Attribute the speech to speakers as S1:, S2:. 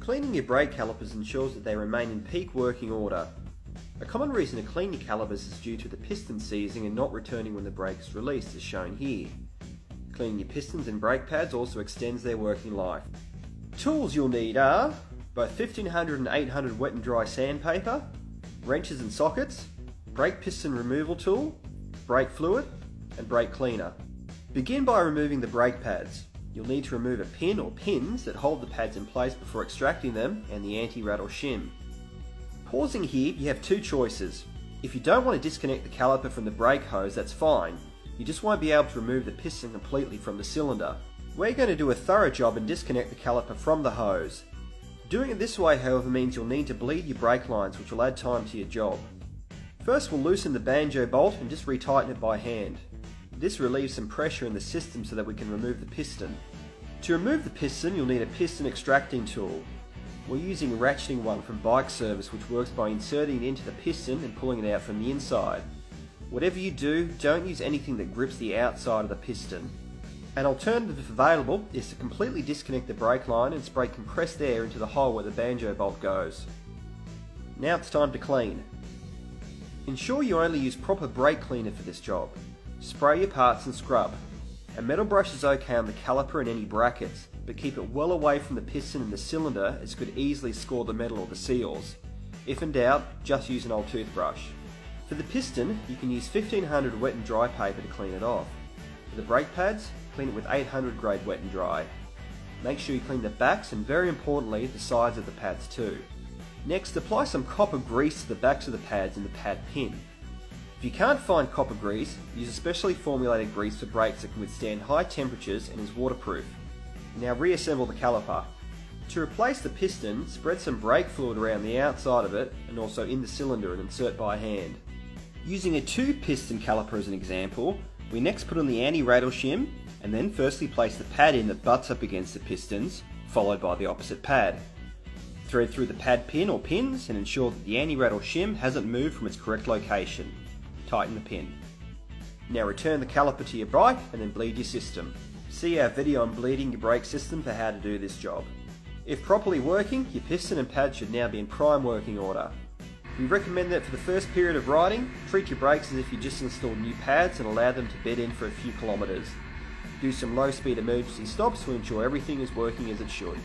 S1: Cleaning your brake calipers ensures that they remain in peak working order. A common reason to clean your calipers is due to the piston seizing and not returning when the brake is released, as shown here. Cleaning your pistons and brake pads also extends their working life. Tools you'll need are both 1500 and 800 wet and dry sandpaper, wrenches and sockets, brake piston removal tool, brake fluid, and brake cleaner. Begin by removing the brake pads. You'll need to remove a pin or pins that hold the pads in place before extracting them and the anti-rattle shim. Pausing here, you have two choices. If you don't want to disconnect the caliper from the brake hose, that's fine. You just won't be able to remove the piston completely from the cylinder. We're going to do a thorough job and disconnect the caliper from the hose. Doing it this way, however, means you'll need to bleed your brake lines, which will add time to your job. First, we'll loosen the banjo bolt and just retighten it by hand. This relieves some pressure in the system so that we can remove the piston. To remove the piston, you'll need a piston extracting tool. We're using a ratcheting one from Bike Service, which works by inserting it into the piston and pulling it out from the inside. Whatever you do, don't use anything that grips the outside of the piston. An alternative if available is to completely disconnect the brake line and spray compressed air into the hole where the banjo bolt goes. Now it's time to clean. Ensure you only use proper brake cleaner for this job. Spray your parts and scrub. A metal brush is okay on the caliper and any brackets, but keep it well away from the piston and the cylinder as it could easily score the metal or the seals. If in doubt, just use an old toothbrush. For the piston, you can use 1500 wet and dry paper to clean it off. For the brake pads, clean it with 800 grade wet and dry. Make sure you clean the backs and, very importantly, the sides of the pads too. Next, apply some copper grease to the backs of the pads and the pad pin. If you can't find copper grease, use a specially formulated grease for brakes that can withstand high temperatures and is waterproof. Now reassemble the caliper. To replace the piston, spread some brake fluid around the outside of it and also in the cylinder and insert by hand. Using a 2-piston caliper as an example, we next put on the anti-rattle shim and then firstly place the pad in that butts up against the pistons, followed by the opposite pad. Thread through the pad pin or pins and ensure that the anti-rattle shim hasn't moved from its correct location. Tighten the pin. Now return the caliper to your bike and then bleed your system. See our video on bleeding your brake system for how to do this job. If properly working, your piston and pad should now be in prime working order. We recommend that for the first period of riding, treat your brakes as if you just installed new pads and allow them to bed in for a few kilometres. Do some low speed emergency stops to ensure everything is working as it should.